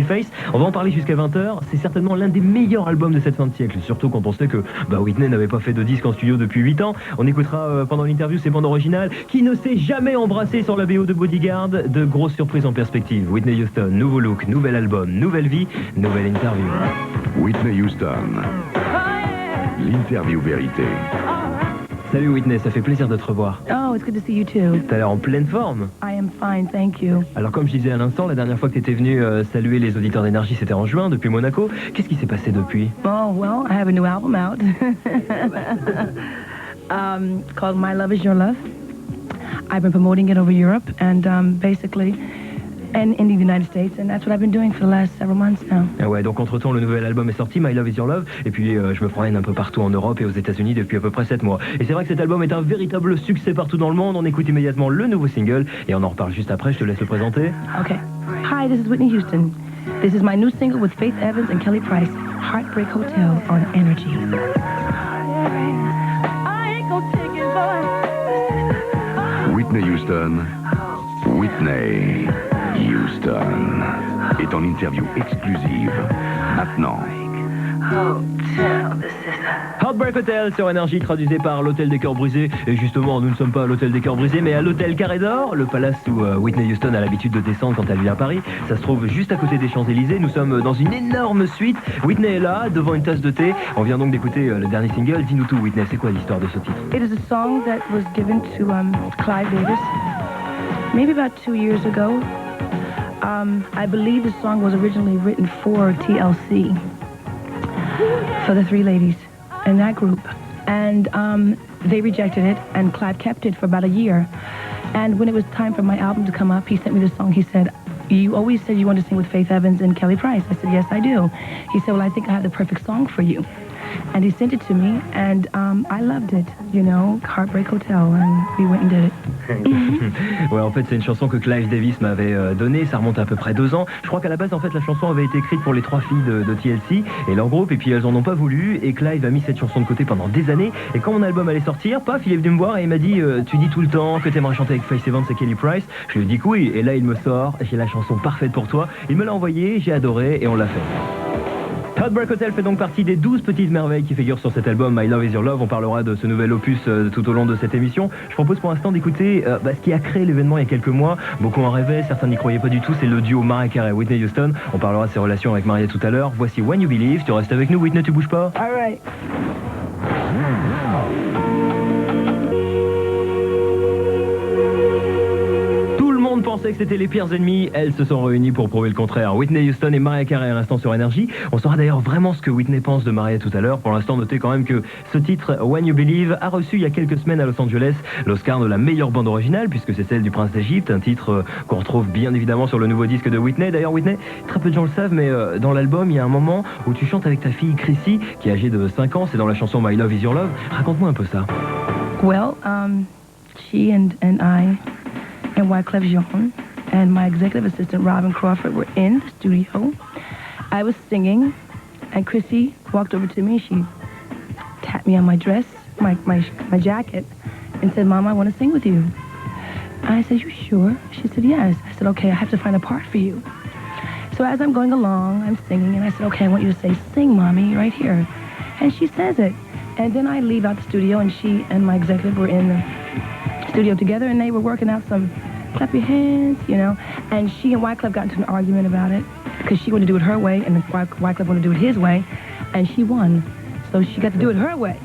Face. On va en parler jusqu'à 20h. C'est certainement l'un des meilleurs albums de cette fin de siècle, surtout quand on sait que Whitney n'avait pas fait de disque en studio depuis 8 ans. On écoutera pendant l'interview ses bandes originales qui ne s'est jamais embrassé sur la BO de Bodyguard. De grosses surprises en perspective. Whitney Houston, nouveau look, nouvel album, nouvelle vie, nouvelle interview. Whitney Houston, l'interview vérité. Salut Whitney, ça fait plaisir de te revoir. Oh, it's good to see you too. T'as l'air en pleine forme. I am fine, thank you. Alors comme je disais à l'instant, la dernière fois que t'étais venu saluer les auditeurs d'énergie, c'était en juin, depuis Monaco. Qu'est-ce qui s'est passé depuis? Oh, well, I have a new album out. Called My Love Is Your Love. I've been promoting it over Europe and basically and in the United States, and that's what I've been doing for the last several months now. Ah ouais, donc entre-temps, le nouvel album est sorti, My Love Is Your Love, et puis je me promène un peu partout en Europe et aux États-Unis depuis à peu près 7 mois. Et c'est vrai que cet album est un véritable succès partout dans le monde. On écoute immédiatement le nouveau single, et on en reparle juste après, je te laisse le présenter. Okay. Hi, this is Whitney Houston. This is my new single with Faith Evans and Kelly Price, Heartbreak Hotel on Energy. Whitney Houston, Whitney Houston est en interview exclusive maintenant. Heartbreak Hotel sur Énergie, traduisé par l'Hôtel des Cœurs Brisés. Et justement, nous ne sommes pas à l'Hôtel des Cœurs Brisés, mais à l'Hôtel Carré d'Or, le palace où Whitney Houston a l'habitude de descendre quand elle vient à Paris. Ça se trouve juste à côté des Champs-Élysées. Nous sommes dans une énorme suite. Whitney est là, devant une tasse de thé. On vient donc d'écouter le dernier single. Dis-nous tout, Whitney, c'est quoi l'histoire de ce titre? It is a song that was given to Clive Davis maybe about 2 years ago. I believe the song was originally written for TLC, for the three ladies in that group. And they rejected it, and Clive kept it for about a year. And when it was time for my album to come up, he sent me the song. He said, "You always said you wanted to sing with Faith Evans and Kelly Price." I said, "Yes, I do." He said, "Well, I think I have the perfect song for you." And he sent it to me, and I loved it, you know, Heartbreak Hotel, and we went and did it. Ouais, en fait, c'est une chanson que Clive Davis m'avait donnée, ça remonte à peu près 2 ans. Je crois qu'à la base, en fait, la chanson avait été écrite pour les 3 filles de TLC et leur groupe, et puis elles en ont pas voulu, et Clive a mis cette chanson de côté pendant des années, et quand mon album allait sortir, paf, il est venu me voir et il m'a dit tu dis tout le temps que t'aimerais chanter avec Faith Evans et Kelly Price. Je lui ai dit que oui, et là il me sort, j'ai la chanson parfaite pour toi, il me l'a envoyée, j'ai adoré, et on l'a fait. Heartbreak Hotel fait donc partie des 12 petites merveilles qui figurent sur cet album My Love Is Your Love. On parlera de ce nouvel opus tout au long de cette émission. Je propose pour l'instant d'écouter ce qui a créé l'événement il y a quelques mois. Beaucoup en rêvaient, certains n'y croyaient pas du tout. C'est le duo Mariah Carey et Whitney Houston. On parlera de ses relations avec Mariah tout à l'heure. Voici When You Believe. Tu restes avec nous, Whitney, tu bouges pas? All right. Pensait que c'était les pires ennemis, elles se sont réunies pour prouver le contraire. Whitney Houston et Mariah Carey à l'instant sur Énergie. On saura d'ailleurs vraiment ce que Whitney pense de Mariah tout à l'heure. Pour l'instant, notez quand même que ce titre, When You Believe, a reçu il y a quelques semaines à Los Angeles l'Oscar de la meilleure bande originale, puisque c'est celle du Prince d'Égypte, un titre qu'on retrouve bien évidemment sur le nouveau disque de Whitney. D'ailleurs, Whitney, très peu de gens le savent, mais dans l'album, il y a un moment où tu chantes avec ta fille Chrissy, qui est âgée de 5 ans, c'est dans la chanson My Love Is Your Love. Raconte-moi un peu ça. Well, she and I and Wyclef Jean and my executive assistant, Robin Crawford, were in the studio. I was singing, and Chrissy walked over to me. She tapped me on my dress, my jacket, and said, "Mom, I want to sing with you." I said, "You sure?" She said, "Yes." I said, "Okay, I have to find a part for you." So as I'm going along, I'm singing, and I said, "Okay, I want you to say, 'Sing, Mommy,' right here." And she says it. And then I leave out the studio, and she and my executive were in the studio together, and they were working out some clap your hands, you know. And she and Wyclef got into an argument about it because she wanted to do it her way, and Wyclef wanted to do it his way, and she won. So she got to do it her way.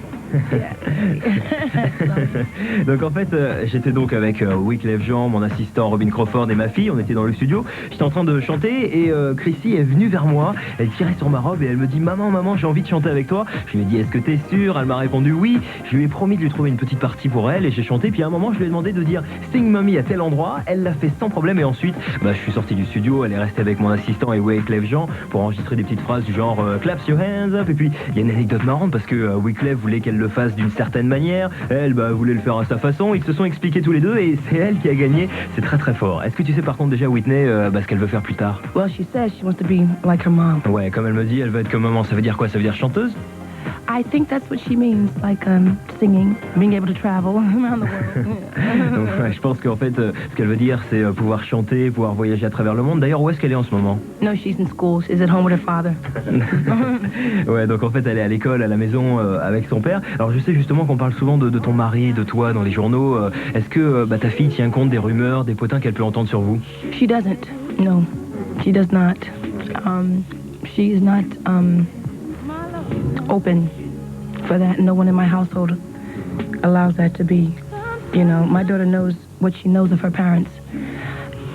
Donc en fait, j'étais donc avec Wyclef Jean, mon assistant Robin Crawford et ma fille, on était dans le studio, j'étais en train de chanter et Chrissy est venue vers moi, elle tirait sur ma robe et elle me dit maman, j'ai envie de chanter avec toi. Je lui ai dit est-ce que t'es sûre? Elle m'a répondu oui. Je lui ai promis de lui trouver une petite partie pour elle et j'ai chanté, puis à un moment je lui ai demandé de dire Sing Mommy à tel endroit, elle l'a fait sans problème et ensuite je suis sorti du studio, elle est restée avec mon assistant et Wyclef Jean pour enregistrer des petites phrases du genre clap your hands up, et puis il y a une anecdote marrante parce que Wyclef voulait qu'elle le fasse d'une certaine manière, elle voulait le faire à sa façon, ils se sont expliqués tous les deux et c'est elle qui a gagné, c'est très très fort. Est-ce que tu sais par contre déjà Whitney ce qu'elle veut faire plus tard? Well, she says she wants to be like her mom. Ouais, comme elle me dit, elle veut être comme maman, ça veut dire quoi? Ça veut dire chanteuse? I think that's what she means, like singing, being able to travel around the world. Donc, ouais, je pense qu'en fait, ce qu'elle veut dire, c'est pouvoir chanter, pouvoir voyager à travers le monde. D'ailleurs, où est-ce qu'elle est en ce moment? No, she's in school. She's at home with her father. Ouais, donc en fait, elle est à l'école, à la maison, avec son père. Alors, je sais justement qu'on parle souvent de ton mari, de toi, dans les journaux. Est-ce que ta fille tient compte des rumeurs, des potins qu'elle peut entendre sur vous? She doesn't. No, she does not. She is not open for that. No one in my household allows that to be. You know, my daughter knows what she knows of her parents,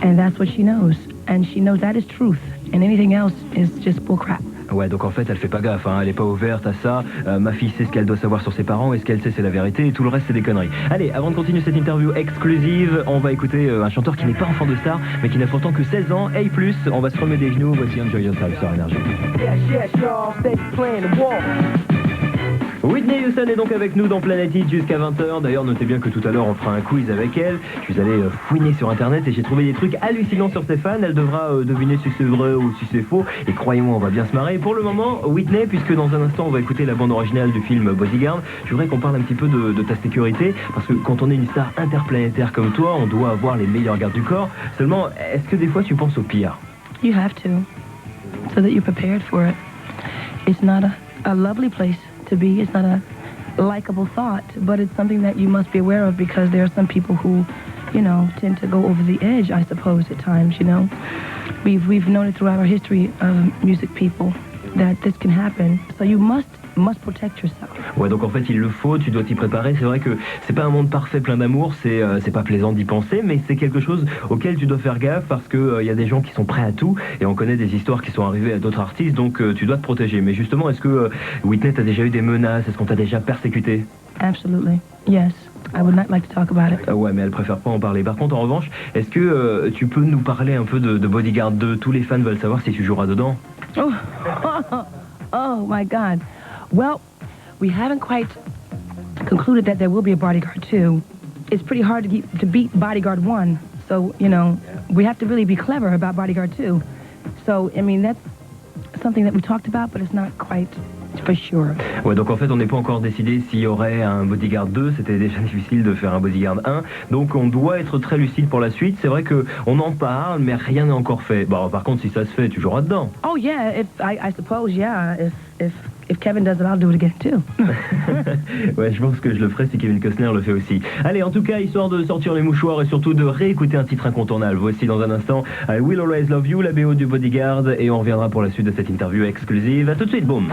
and that's what she knows. And she knows that is truth, and anything else is just bullcrap. Ouais, donc en fait, elle fait pas gaffe, hein, elle est pas ouverte à ça. Ma fille sait ce qu'elle doit savoir sur ses parents, et ce qu'elle sait, c'est la vérité, et tout le reste, c'est des conneries. Allez, avant de continuer cette interview exclusive, on va écouter un chanteur qui n'est pas enfant de star, mais qui n'a pourtant que 16 ans, A+. On va se remettre des genoux, voici Enjoy Yourself sur Énergie. Whitney Houston est donc avec nous dans Planet Hit jusqu'à 20h. D'ailleurs, notez bien que tout à l'heure, on fera un quiz avec elle. Je suis allé fouiner sur Internet et j'ai trouvé des trucs hallucinants sur ses fans. Elle devra deviner si c'est vrai ou si c'est faux. Et croyez-moi, on va bien se marrer. Pour le moment, Whitney, puisque dans un instant, on va écouter la bande originale du film Bodyguard, je voudrais qu'on parle un petit peu de ta sécurité. Parce que quand on est une star interplanétaire comme toi, on doit avoir les meilleurs gardes du corps. Seulement, est-ce que des fois, tu penses au pire? You have to, so that you're prepared for it. It's not a lovely place to be. It's not a likable thought, but it's something that you must be aware of because there are some people who, you know, tend to go over the edge, I suppose, at times, you know. We've known it throughout our history of music people that this can happen. So you must protect yourself. Ouais, donc en fait, il le faut, tu dois t'y préparer. C'est vrai que c'est pas un monde parfait plein d'amour, c'est pas plaisant d'y penser, mais c'est quelque chose auquel tu dois faire gaffe parce que y a des gens qui sont prêts à tout et on connaît des histoires qui sont arrivées à d'autres artistes, donc tu dois te protéger. Mais justement, est-ce que Whitney, t'as déjà eu des menaces? Est-ce qu'on t'a déjà persécuté? Absolutely, yes. I would not like to talk about it. Ouais, mais elle préfère pas en parler. Par contre, en revanche, est-ce que tu peux nous parler un peu de Bodyguard 2? Tous les fans veulent savoir si tu joueras dedans. Oh, oh my God. Well, we haven't quite concluded that there will be a Bodyguard 2. It's pretty hard to beat Bodyguard 1. So, you know, we have to really be clever about Bodyguard 2. So, I mean, that's something that we talked about, but it's not quite for sure. Ouais, donc en fait, on n'est pas encore décidé s'il y aurait un Bodyguard 2. C'était déjà difficile de faire un Bodyguard 1. Donc, on doit être très lucide pour la suite. C'est vrai qu'on en parle, mais rien n'est encore fait. Bon, par contre, si ça se fait, tu joueras dedans. Oh, yeah, I suppose, yeah. If Kevin does it, I'll do it again too. Ouais, je pense que je le ferai si Kevin Costner le fait aussi. Allez, en tout cas, histoire de sortir les mouchoirs et surtout de réécouter un titre incontournable. Voici dans un instant I Will Always Love You, la BO du Bodyguard, et on reviendra pour la suite de cette interview exclusive. A tout de suite, boum.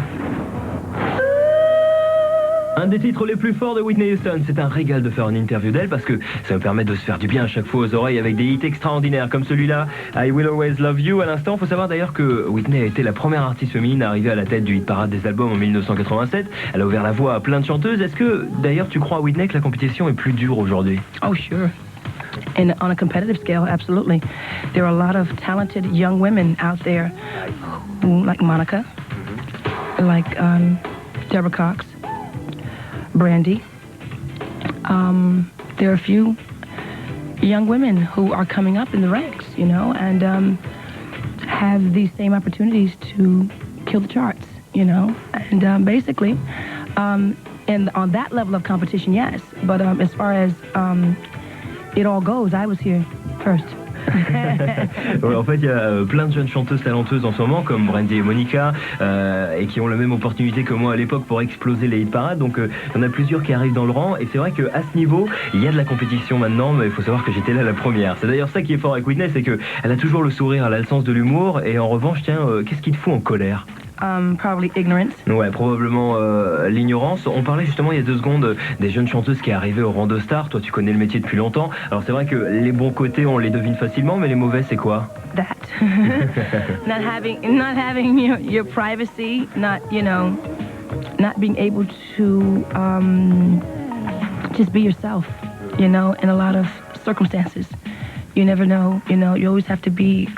Un des titres les plus forts de Whitney Houston. C'est un régal de faire une interview d'elle parce que ça me permet de se faire du bien à chaque fois aux oreilles avec des hits extraordinaires comme celui-là, I Will Always Love You. À l'instant, il faut savoir d'ailleurs que Whitney a été la première artiste féminine à arriver à la tête du hit parade des albums en 1987. Elle a ouvert la voie à plein de chanteuses. Est-ce que d'ailleurs tu crois, Whitney, que la compétition est plus dure aujourd'hui? Oh, sure. And on a competitive scale, absolutely. There are a lot of talented young women out there who, like Monica, like Deborah Cox, Brandy. There are a few young women who are coming up in the ranks, you know, and have these same opportunities to kill the charts, you know. And basically, and on that level of competition, yes. But as far as it all goes, I was here first. Ouais, en fait, il y a plein de jeunes chanteuses talentueuses en ce moment, comme Brandy et Monica, et qui ont la même opportunité que moi à l'époque pour exploser les hit parades. Donc, il y en a plusieurs qui arrivent dans le rang. Et c'est vrai qu'à ce niveau, il y a de la compétition maintenant, mais il faut savoir que j'étais là la première. C'est d'ailleurs ça qui est fort avec Whitney, c'est qu'elle a toujours le sourire, elle a le sens de l'humour. Et en revanche, tiens, qu'est-ce qui te fout en colère? Probably ignorance. Ouais, probablement l'ignorance. On parlait justement il y a 2 secondes des jeunes chanteuses qui arrivaient au rang de star. Toi, tu connais le métier depuis longtemps. Alors c'est vrai que les bons côtés, on les devine facilement, mais les mauvais, c'est quoi? That. not having your privacy, not, you know, not being able to just be yourself, you know, in a lot of circumstances. You never know, you know, you always have to be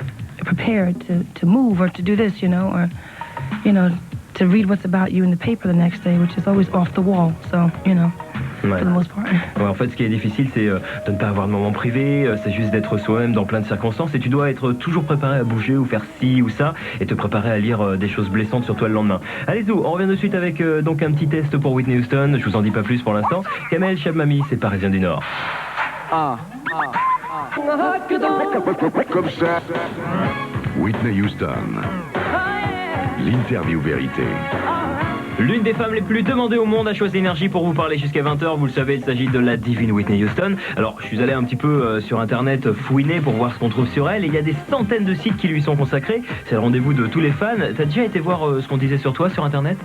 prepared to move or to do this, you know, or, you know, to read what's about you in the paper the next day, which is always off the wall. So, you know. Ouais. for the most part. Ouais, en fait, ce qui est difficile, c'est de ne pas avoir de moments privés, c'est juste d'être soi-même dans plein de circonstances, et tu dois être toujours préparé à bouger ou faire ci ou ça, et te préparer à lire des choses blessantes sur toi le lendemain. Allez Zou, on revient de suite avec donc un petit test pour Whitney Houston, je vous en dis pas plus pour l'instant. Kamel Chabmami, c'est Parisien du Nord. Comme ça. Whitney Houston. L'interview vérité. L'une des femmes les plus demandées au monde a choisi Énergie pour vous parler jusqu'à 20h. Vous le savez, il s'agit de la divine Whitney Houston. Alors, je suis allé un petit peu sur Internet fouiner pour voir ce qu'on trouve sur elle. Et il y a des centaines de sites qui lui sont consacrés. C'est le rendez-vous de tous les fans. T'as déjà été voir ce qu'on disait sur toi sur Internet?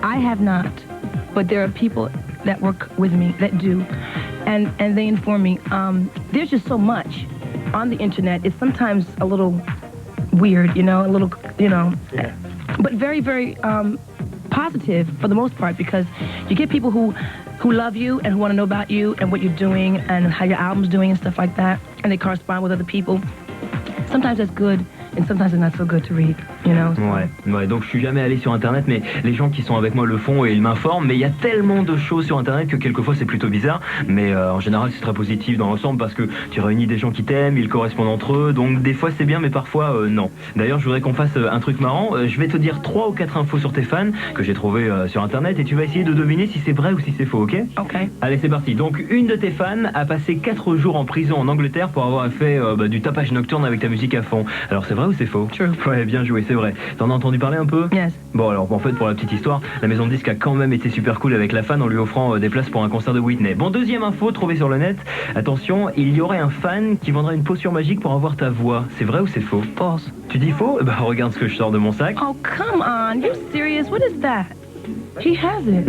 I have not, but there are people that work with me that do, and they inform me. There's just so much on the internet. It's sometimes a little weird, a little, Yeah. but very, very positive for the most part, because you get people who love you and who want to know about you and what you're doing and how your album's doing and stuff like that, and they correspond with other people. Sometimes that's good, and sometimes it's not so good to read, Ouais, donc je suis jamais allé sur Internet, mais les gens qui sont avec moi le font et ils m'informent. Mais il y a tellement de choses sur Internet que quelquefois c'est plutôt bizarre. Mais en général c'est très positif dans l'ensemble parce que tu réunis des gens qui t'aiment, ils correspondent entre eux. Donc des fois c'est bien, mais parfois non. D'ailleurs je voudrais qu'on fasse un truc marrant. Je vais te dire 3 ou 4 infos sur tes fans que j'ai trouvé sur Internet et tu vas essayer de deviner si c'est vrai ou si c'est faux, ok? Ok. Allez c'est parti. Donc une de tes fans a passé 4 jours en prison en Angleterre pour avoir fait du tapage nocturne avec ta musique à fond. Alors c'est vrai ou c'est faux? True. Ouais, bien joué, c'est vrai. T'en as entendu parler un peu? Yes. Bon alors en fait pour la petite histoire, la maison de disques a quand même été super cool avec la fan en lui offrant des places pour un concert de Whitney. Bon, deuxième info trouvée sur le net, attention, il y aurait un fan qui vendrait une potion magique pour avoir ta voix. C'est vrai ou c'est faux? False. Tu dis faux? Bah regarde ce que je sors de mon sac. Oh, come on. You serious? What is that? He has it.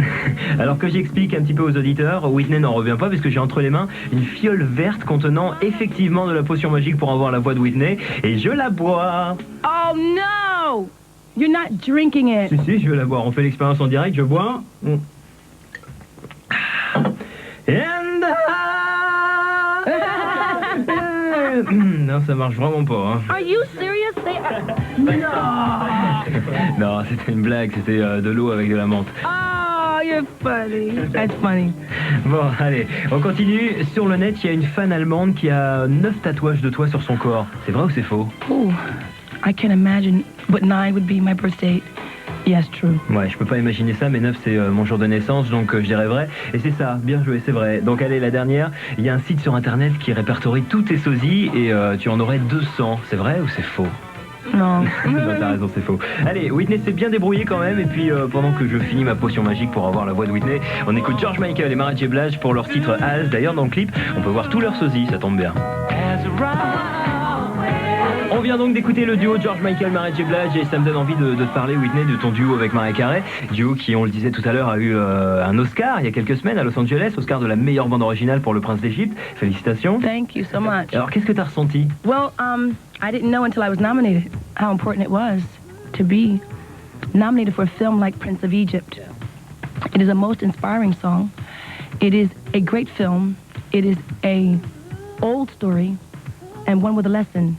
Alors que j'explique un petit peu aux auditeurs, Whitney n'en revient pas parce que j'ai entre les mains une fiole verte contenant effectivement de la potion magique pour avoir la voix de Whitney et je la bois. Oh, no. You're not drinking it. Si, je vais la boire. On fait l'expérience en direct, je bois. And non, ça marche vraiment pas. Hein. Are you serious? No. Non, c'était une blague, c'était de l'eau avec de la menthe. Oh, you're funny. That's funny. Bon, allez, on continue. Sur le net, il y a une fan allemande qui a 9 tatouages de toi sur son corps. C'est vrai ou c'est faux? Ooh, I can imagine, but 9 would be my birth date. Yes, true. Ouais, je peux pas imaginer ça, mais 9 c'est mon jour de naissance, donc je dirais vrai. Et c'est ça, bien joué, c'est vrai. Donc allez, la dernière, il y a un site sur internet qui répertorie tous tes sosies et tu en aurais 200. C'est vrai ou c'est faux? Non. Non, t'as raison, c'est faux. Allez, Whitney s'est bien débrouillée quand même, et puis pendant que je finis ma potion magique pour avoir la voix de Whitney, on écoute George Michael et Mary J. Blige pour leur titre As. D'ailleurs, dans le clip, on peut voir tous leurs sosies, ça tombe bien. On vient donc d'écouter le duo George Michael, Mary J. Blige, et ça me donne envie de te parler, Whitney, de ton duo avec Mariah Carey. Duo qui, on le disait tout à l'heure, a eu un Oscar il y a quelques semaines à Los Angeles, Oscar de la meilleure bande originale pour Le Prince d'Égypte. Félicitations. Thank you so much. Alors, qu'est-ce que t'as ressenti? Well, I didn't know until I was nominated how important it was to be nominated for a film like Prince of Egypt. It is a most inspiring song. It is a great film. It is a old story and one with a lesson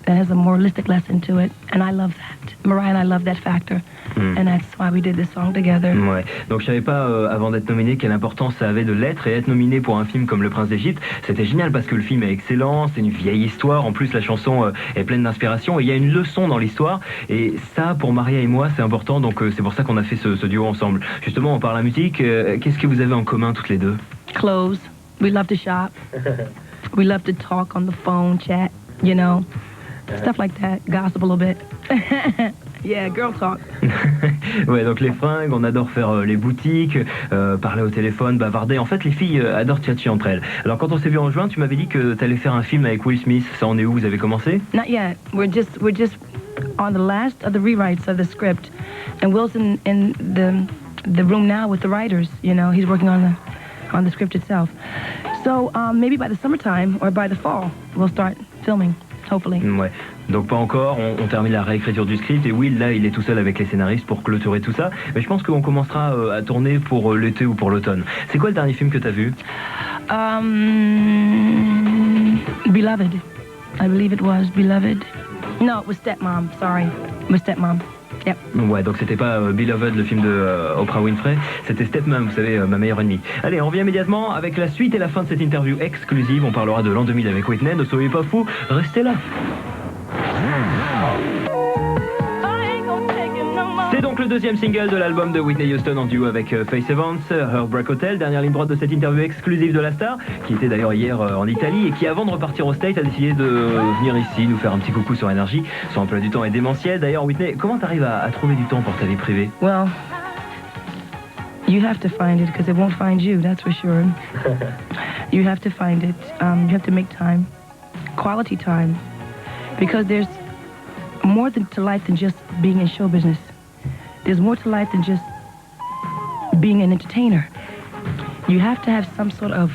that has a moralistic lesson to it, and I love that. Mariah and I love that factor, and that's why we did this song together. Ouais, donc je savais pas avant d'être nominé quelle importance ça avait de l'être, et être nominé pour un film comme Le Prince d'Égypte, c'était génial parce que le film est excellent, c'est une vieille histoire, en plus la chanson est pleine d'inspiration, et il y a une leçon dans l'histoire, et ça pour Maria et moi c'est important, donc c'est pour ça qu'on a fait ce duo ensemble. Justement, on parle de la musique, qu'est-ce que vous avez en commun toutes les deux? Clothes. We love to shop. We love to talk on the phone, chat, stuff like that, gossip a little bit. Yeah, girl talk. Ouais, donc les fringues, on adore faire les boutiques, parler au téléphone, bavarder. En fait, les filles adorent tchatcher entre elles. Alors quand on s'est vu en juin, tu m'avais dit que tu allais faire un film avec Will Smith. Ça en est où? Vous avez commencé? Not yet. We're just on the last of the rewrites of the script, and Will's in the room now with the writers. He's working on the script itself. So maybe by the summertime or by the fall, we'll start filming. Hopefully. Ouais, donc pas encore, on termine la réécriture du script et Will là il est tout seul avec les scénaristes pour clôturer tout ça, mais je pense qu'on commencera à tourner pour l'été ou pour l'automne. C'est quoi le dernier film que t'as vu? Beloved. I believe it was Beloved. No, it was Stepmom, sorry. It was Stepmom. Yep. Ouais, donc c'était pas Beloved, le film de Oprah Winfrey, c'était Stepmom, vous savez, ma meilleure ennemie. Allez, on revient immédiatement avec la suite et la fin de cette interview exclusive. On parlera de l'an 2000 avec Whitney, ne soyez pas fous, restez là. C'est donc le deuxième single de l'album de Whitney Houston en duo avec Faith Evans, Heartbreak Hotel, dernière ligne droite de cette interview exclusive de la star, qui était d'ailleurs hier en Italie et qui, avant de repartir au States, a décidé de venir ici nous faire un petit coucou sur Énergie. Son emploi du temps est démentiel. D'ailleurs, Whitney, comment t'arrives à trouver du temps pour ta vie privée? Well, you have to find it because it won't find you, that's for sure. You have to find it. You have to make time, quality time, because there's more to life than just being in show business. There's more to life than just being an entertainer. You have to have some sort of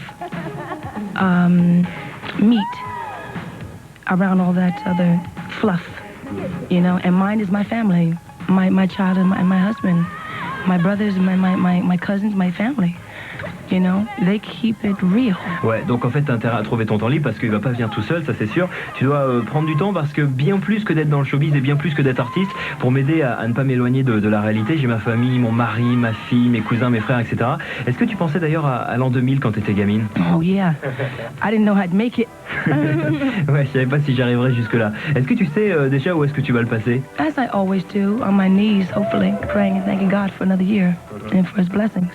meat around all that other fluff, you know. And mine is my family, my child and my husband, my brothers, my cousins, my family. You know, they keep it real. Ouais, donc en fait t'as intérêt à trouver ton temps libre parce qu'il va pas venir tout seul, ça c'est sûr. Tu dois prendre du temps parce que bien plus que d'être dans le showbiz et bien plus que d'être artiste, pour m'aider à ne pas m'éloigner de la réalité, j'ai ma famille, mon mari, ma fille, mes cousins, mes frères, etc. Est-ce que tu pensais d'ailleurs à l'an 2000 quand t'étais gamine? Oh yeah, I didn't know I'd make it. Ouais, je savais pas si j'arriverais jusque là. Est-ce que tu sais déjà où est-ce que tu vas le passer? As I always do, on my knees, hopefully, praying and thanking God for another year and for His blessings.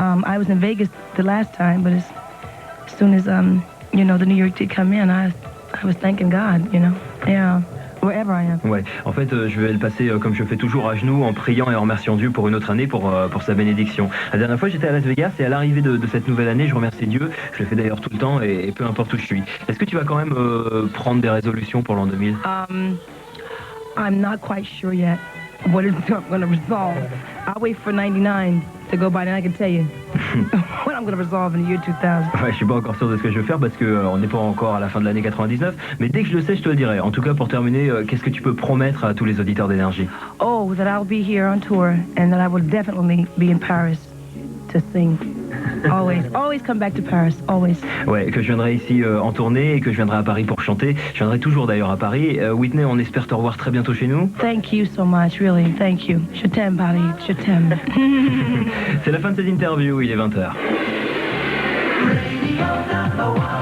I was in Vegas the last time, but as soon as you know, the New York did come in, I was thanking God, you know, yeah, wherever I am. Ouais, en fait, je vais le passer comme je fais toujours à genoux, en priant et en remerciant Dieu pour une autre année, pour sa bénédiction. La dernière fois, j'étais à Las Vegas et à l'arrivée de cette nouvelle année, je remercie Dieu. Je le fais d'ailleurs tout le temps et peu importe où je suis. Est-ce que tu vas quand même prendre des résolutions pour l'an 2000? I'm not quite sure yet what I'm going to resolve. I'll wait for 99 to go by, and I can tell you what I'm going to resolve in the year 2000. Ouais, je suis pas encore sûr de ce que je vais faire parce que on n'est pas encore à la fin de l'année 99, mais dès que je le sais, je te le dirai. En tout cas, pour terminer, qu'est-ce que tu peux promettre à tous les auditeurs d'Énergie? Oh, that I'll be here on tour and that I will definitely be in Paris to sing. Always come back to Paris, always. Ouais, que je viendrai ici en tournée et que je viendrai à Paris pour chanter. Je viendrai toujours d'ailleurs à Paris. Whitney, on espère te revoir très bientôt chez nous. Thank you so much, really, thank you. Je t'aime, Paris, je t'aime. C'est la fin de cette interview, il est 20h. Radio #1